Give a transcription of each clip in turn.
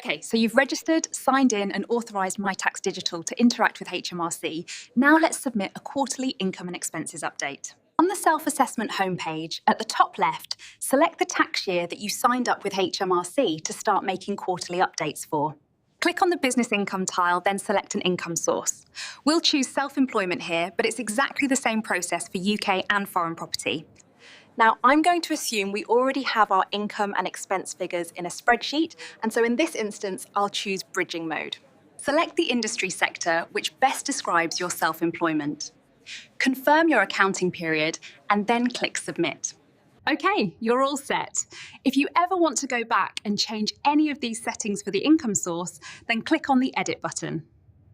Okay, so you've registered, signed in and authorised My Tax Digital to interact with HMRC. Now let's submit a quarterly income and expenses update. On the self-assessment homepage, at the top left, select the tax year that you signed up with HMRC to start making quarterly updates for. Click on the business income tile, then select an income source. We'll choose self-employment here, but it's exactly the same process for UK and foreign property. Now, I'm going to assume we already have our income and expense figures in a spreadsheet, and so in this instance, I'll choose bridging mode. Select the industry sector which best describes your self-employment. Confirm your accounting period, and then click Submit. Okay, you're all set. If you ever want to go back and change any of these settings for the income source, then click on the Edit button.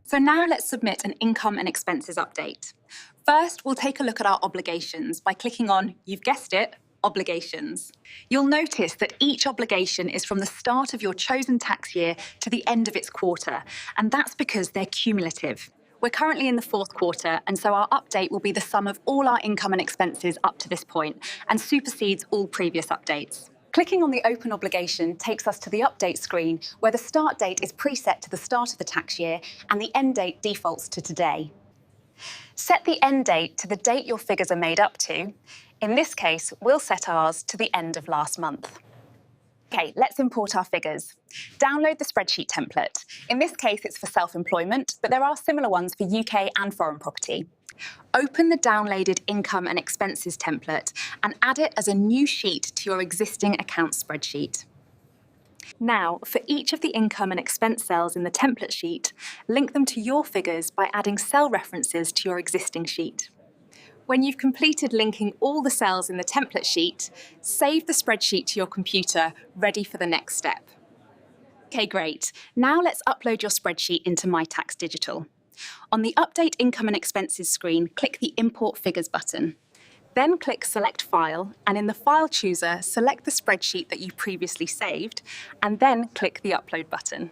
So now let's submit an income and expenses update. First, we'll take a look at our obligations by clicking on, you've guessed it, Obligations. You'll notice that each obligation is from the start of your chosen tax year to the end of its quarter, and that's because they're cumulative. We're currently in the fourth quarter, and so our update will be the sum of all our income and expenses up to this point, and supersedes all previous updates. Clicking on the Open Obligation takes us to the Update screen, where the start date is preset to the start of the tax year and the end date defaults to today. Set the end date to the date your figures are made up to. In this case, we'll set ours to the end of last month. Okay, let's import our figures. Download the spreadsheet template. In this case, it's for self-employment, but there are similar ones for UK and foreign property. Open the downloaded income and expenses template and add it as a new sheet to your existing accounts spreadsheet. Now, for each of the income and expense cells in the template sheet, link them to your figures by adding cell references to your existing sheet. When you've completed linking all the cells in the template sheet, save the spreadsheet to your computer, ready for the next step. Okay, great. Now let's upload your spreadsheet into My Tax Digital. On the Update Income and Expenses screen, click the Import Figures button. Then click Select File, and in the File chooser, select the spreadsheet that you previously saved, and then click the Upload button.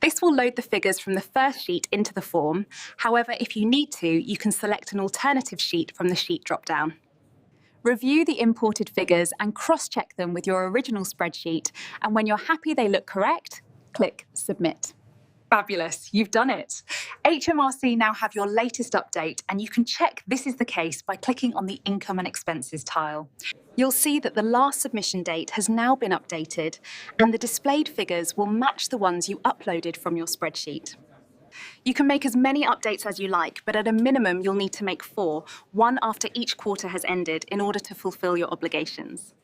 This will load the figures from the first sheet into the form. However, if you need to, you can select an alternative sheet from the sheet drop-down. Review the imported figures and cross-check them with your original spreadsheet, and when you're happy they look correct, click Submit. Fabulous, you've done it. HMRC now have your latest update, and you can check this is the case by clicking on the Income and Expenses tile. You'll see that the last submission date has now been updated, and the displayed figures will match the ones you uploaded from your spreadsheet. You can make as many updates as you like, but at a minimum you'll need to make 4, one after each quarter has ended, in order to fulfill your obligations.